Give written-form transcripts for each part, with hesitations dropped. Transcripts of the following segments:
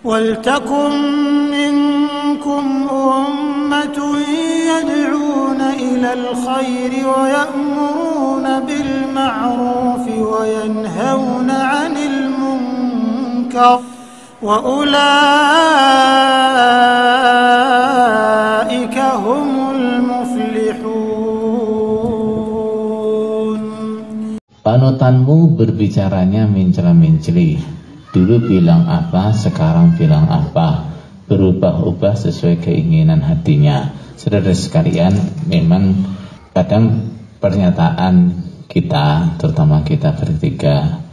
وَلْتَكُنْ مِنْكُمْ أُمَّةٌ يَدْعُونَ إِلَى الْخَيْرِ وَيَأْمُرُونَ بِالْمَعْرُوفِ وَيَنْهَوْنَ عَنِ الْمُنْكَرِ وَأُولَئِكَ هُمُ الْمُفْلِحُونَ. Panutanmu berbicaranya mencela-menceli. Dulu bilang apa, sekarang bilang apa, berubah-ubah sesuai keinginan hatinya. Saudara sekalian, memang kadang pernyataan kita, terutama kita bertiga,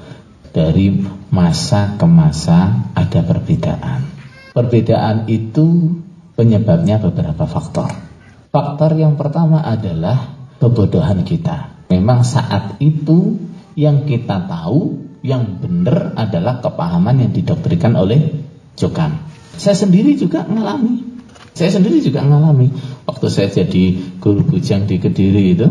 dari masa ke masa ada perbedaan. Perbedaan itu penyebabnya beberapa faktor. Faktor yang pertama adalah kebodohan kita. Memang saat itu yang kita tahu yang benar adalah kepahaman yang didoktrinkan oleh Jokam. Saya sendiri juga mengalami. Waktu saya jadi guru bujang di Kediri itu,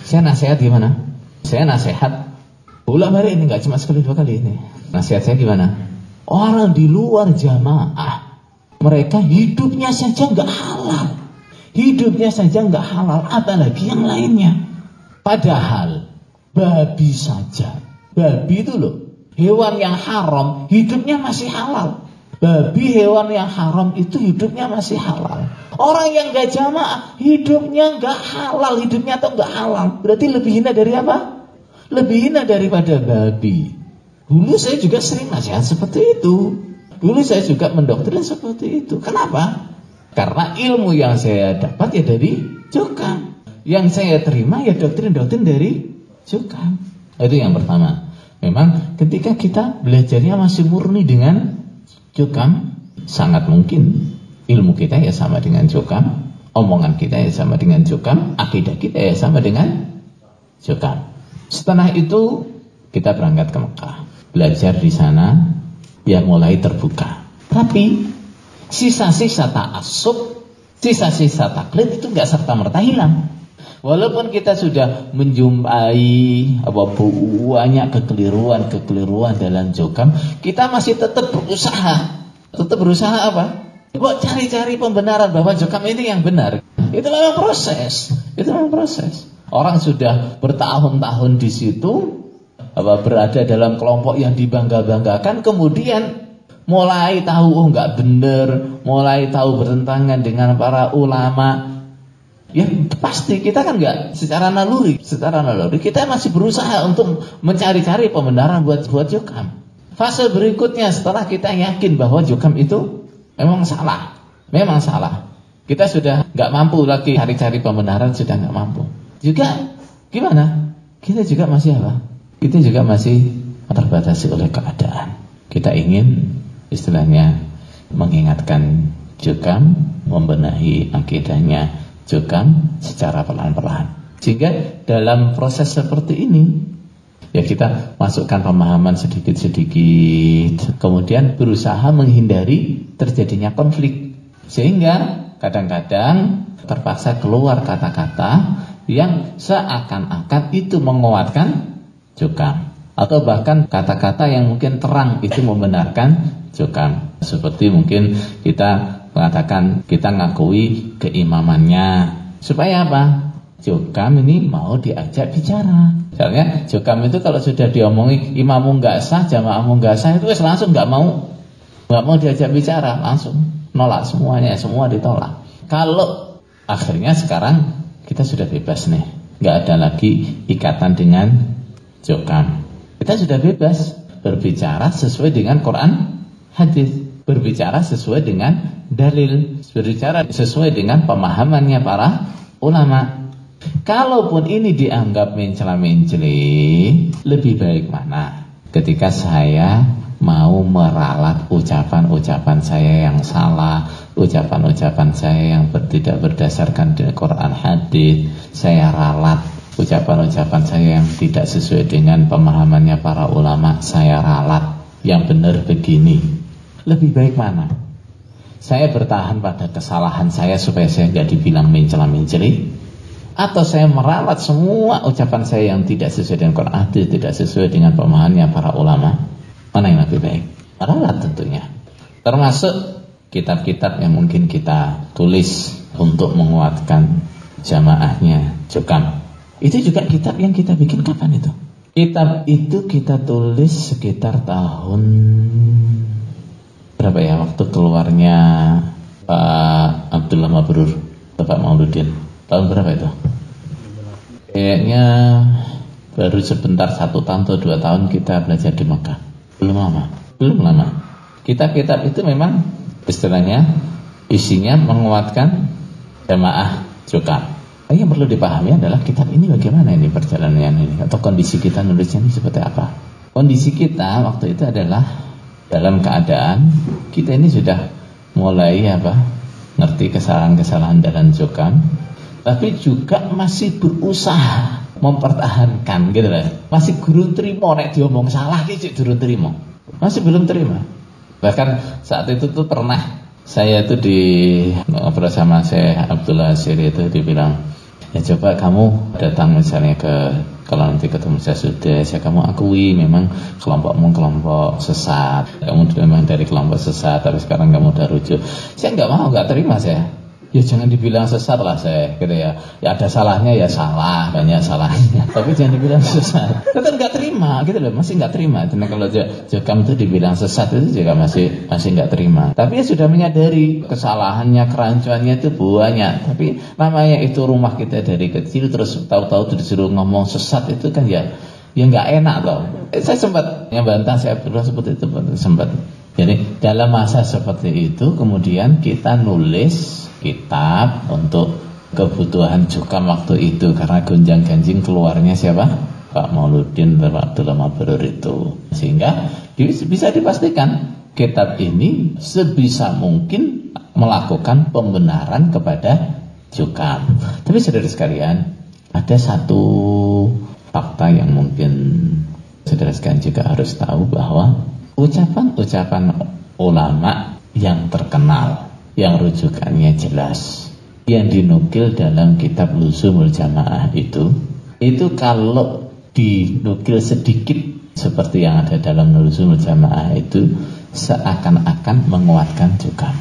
saya nasihat gimana? Saya nasihat bolak-balik ini, nggak cuma sekali dua kali ini. Nasihat saya gimana? Orang di luar jamaah, mereka hidupnya saja nggak halal. Apalagi yang lainnya. Padahal babi saja. Babi itu loh, hewan yang haram, hidupnya masih halal. Babi hewan yang haram itu hidupnya masih halal. Orang yang gak jamaah, hidupnya gak halal, hidupnya atau gak halal. Berarti lebih hina dari apa? Lebih hina daripada babi. Dulu saya juga sering nasihat seperti itu. Dulu saya juga mendoktrin seperti itu. Kenapa? Karena ilmu yang saya dapat ya dari Jokam. Yang saya terima ya doktrin-doktrin dari Jokam. Itu yang pertama. Memang ketika kita belajarnya masih murni dengan Jokam, sangat mungkin ilmu kita ya sama dengan Jokam, omongan kita ya sama dengan Jokam, akidah kita ya sama dengan Jokam. Setelah itu kita berangkat ke Mekah, belajar di sana, ya mulai terbuka. Tapi sisa-sisa ta'assub, sisa-sisa taklid itu nggak serta-merta hilang. Walaupun kita sudah menjumpai banyak kekeliruan dalam Jokam, kita masih tetap berusaha. Tetap berusaha apa? Buat cari-cari pembenaran bahwa Jokam ini yang benar. Itu memang proses. Orang sudah bertahun-tahun di situ, berada dalam kelompok yang dibangga-banggakan, kemudian mulai tahu nggak benar, mulai tahu bertentangan dengan para ulama. Ya pasti kita kan nggak secara naluri kita masih berusaha untuk mencari-cari pembenaran buat Jokam. Fase berikutnya setelah kita yakin bahwa Jokam itu memang salah, kita sudah nggak mampu lagi cari-cari pembenaran, sudah nggak mampu. Juga gimana? Kita juga masih terbatasi oleh keadaan. Kita ingin istilahnya mengingatkan Jokam, membenahi akidahnya Jokam secara pelan-pelan. Sehingga dalam proses seperti ini ya kita masukkan pemahaman sedikit-sedikit, kemudian berusaha menghindari terjadinya konflik. Sehingga kadang-kadang terpaksa keluar kata-kata yang seakan-akan itu menguatkan Jokam, atau bahkan kata-kata yang mungkin terang itu membenarkan Jokam. Seperti mungkin kita mengatakan kita ngakui keimamannya supaya apa? Jokam ini mau diajak bicara. Misalnya Jokam itu kalau sudah diomongi imammu nggak sah, jamaahmu nggak sah, itu langsung nggak mau diajak bicara, langsung nolak semuanya, semua ditolak. Kalau akhirnya sekarang kita sudah bebas nih, nggak ada lagi ikatan dengan Jokam. Kita sudah bebas berbicara sesuai dengan Quran, hadis. Berbicara sesuai dengan dalil, berbicara sesuai dengan pemahamannya para ulama. Kalaupun ini dianggap mencela-menceli, lebih baik mana? Ketika saya mau meralat ucapan-ucapan saya yang salah, ucapan-ucapan saya yang tidak berdasarkan dengan Quran hadis, saya ralat ucapan-ucapan saya yang tidak sesuai dengan pemahamannya para ulama, saya ralat yang benar begini. Lebih baik mana? Saya bertahan pada kesalahan saya supaya saya nggak dibilang mencela-menceli, atau saya meralat semua ucapan saya yang tidak sesuai dengan Quran hadis, tidak sesuai dengan pemahamannya para ulama? Mana yang lebih baik? Meralat tentunya. Termasuk kitab-kitab yang mungkin kita tulis untuk menguatkan jamaahnya Jokam. Itu juga kitab yang kita bikin kapan itu? Kitab itu kita tulis sekitar tahun berapa ya, waktu keluarnya Pak Abdullah Mabrur, Bapak Mauludin. Tahun berapa itu? Kayaknya baru sebentar, 1 tahun atau 2 tahun kita belajar di Mekah. Belum lama. Kitab-kitab itu memang istilahnya isinya menguatkan jamaah Jokam. Yang perlu dipahami adalah kitab ini bagaimana ini perjalanannya ini, atau kondisi kita nulisnya ini seperti apa. Kondisi kita waktu itu adalah dalam keadaan kita ini sudah mulai ngerti kesalahan-kesalahan dalam Jokam, tapi juga masih berusaha mempertahankan gitu lah. Masih gurung terima nek diomong salah iki durung terima. Masih belum terima. Bahkan saat itu tuh pernah saya itu ngobrol sama Syekh Abdullah Asiri itu, dibilang, ya coba kamu datang misalnya kalau nanti ketemu saya sudah, kamu akui memang kelompokmu kelompok sesat, kamu memang dari kelompok sesat, tapi sekarang kamu udah rujuk. Saya nggak terima saya. Ya jangan dibilang sesat lah saya, gitu ya. Ya ada salahnya ya salah, banyak salahnya. Tapi jangan dibilang sesat. Tetap nggak terima, gitu loh, masih nggak terima. Karena kalau Jokam itu dibilang sesat itu juga masih nggak terima. Tapi ya sudah menyadari kesalahannya, kerancuannya itu banyak. Tapi namanya itu rumah kita dari kecil, terus tahu-tahu disuruh ngomong sesat itu kan ya nggak enak toh. Saya sempat bantah, saya pernah seperti itu sempat. Jadi dalam masa seperti itu kemudian kita nulis kitab untuk kebutuhan Jokam waktu itu, karena gonjang-ganjing keluarnya siapa? Pak Mauludin, Pak Abdullah Mabrur itu. Sehingga bisa dipastikan kitab ini sebisa mungkin melakukan pembenaran kepada Jokam. Tapi saudara sekalian, ada satu fakta yang mungkin saudara sekalian juga harus tahu, bahwa ucapan-ucapan ulama yang terkenal, yang rujukannya jelas, yang dinukil dalam kitab Luzumul Jamaah itu kalau dinukil sedikit seperti yang ada dalam Luzumul Jamaah itu seakan-akan menguatkan Jokam.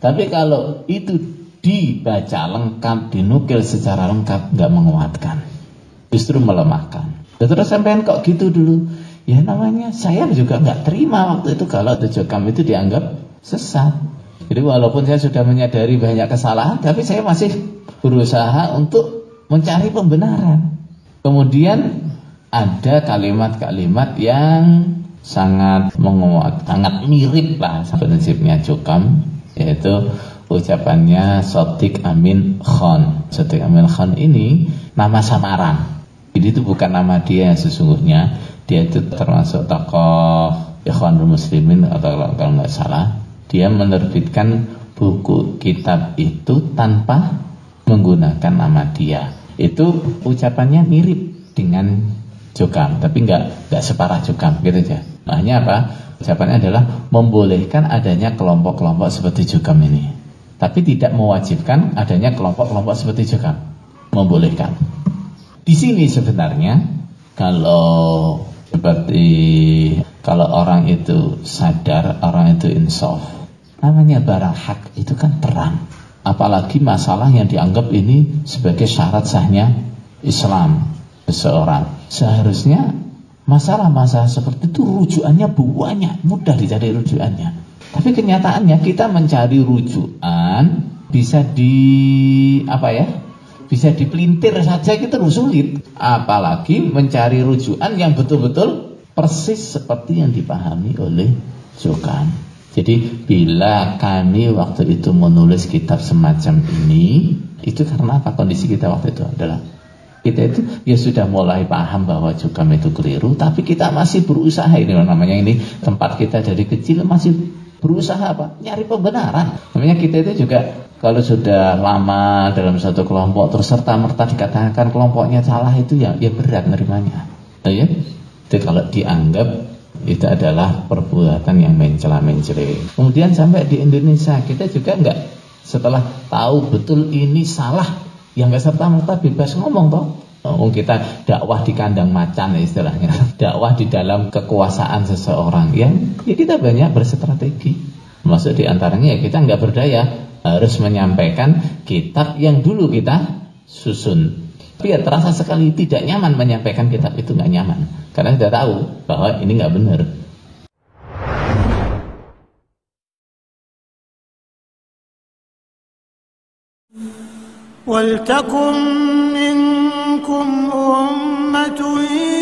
Tapi kalau itu dibaca lengkap, dinukil secara lengkap, nggak menguatkan, justru melemahkan. Terus sampean kok gitu dulu? Ya namanya saya juga nggak terima waktu itu kalau Jokam itu dianggap sesat. Jadi walaupun saya sudah menyadari banyak kesalahan, tapi saya masih berusaha untuk mencari pembenaran. Kemudian ada kalimat-kalimat yang sangat menguat, sangat mirip lah prinsipnya Jokam, yaitu ucapannya Sotik Amin Khan. Sotik Amin Khan ini nama samaran. Jadi itu bukan nama dia yang sesungguhnya. Dia itu termasuk tokoh Ikhwanul Muslimin atau kalau nggak salah. Dia menerbitkan buku kitab itu tanpa menggunakan nama dia. Itu ucapannya mirip dengan Jokam, tapi nggak separah Jokam gitu aja. Maknanya apa? Ucapannya adalah membolehkan adanya kelompok-kelompok seperti Jokam ini, tapi tidak mewajibkan adanya kelompok-kelompok seperti Jokam. Membolehkan. Di sini sebenarnya kalau orang itu sadar, orang itu insaf, namanya barang hak itu kan terang. Apalagi masalah yang dianggap ini sebagai syarat sahnya Islam seseorang. Seharusnya masalah-masalah seperti itu rujukannya banyak, mudah dicari rujukannya. Tapi kenyataannya kita mencari rujukan bisa bisa dipelintir saja kita sulit. Apalagi mencari rujukan yang betul-betul persis seperti yang dipahami oleh Jokam. Jadi bila kami waktu itu menulis kitab semacam ini, itu karena apa? Kondisi kita waktu itu adalah kita itu ya sudah mulai paham bahwa Jokam itu keliru, tapi kita masih berusaha, ini namanya ini tempat kita dari kecil masih berusaha apa? Nyari pembenaran. Namanya kita itu juga kalau sudah lama dalam satu kelompok terus serta-merta dikatakan kelompoknya salah, itu ya berat nerimanya. Ya? Itu kalau dianggap itu adalah perbuatan yang mencela-mencela. Kemudian sampai di Indonesia kita juga enggak, setelah tahu betul ini salah, yang enggak serta-merta bebas ngomong toh. Kita dakwah di kandang macan istilahnya, dakwah di dalam kekuasaan seseorang, ya kita banyak berstrategi. Termasuk diantaranya ya kita nggak berdaya, harus menyampaikan kitab yang dulu kita susun. Tapi ya terasa sekali tidak nyaman menyampaikan kitab itu, nggak nyaman. Karena sudah tahu bahwa ini nggak benar. وَلْتَكُنْ مِنْكُمْ أُمَّةٌ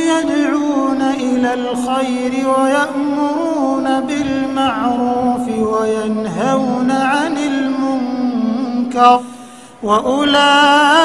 يَدْعُونَ إِلَى الْخَيْرِ وَيَأْمُرُونَ بِالْمَعْرُوفِ وَيَنْهَوْنَ عَنِ الْمُنْكَرِ وَأُولَئِكَ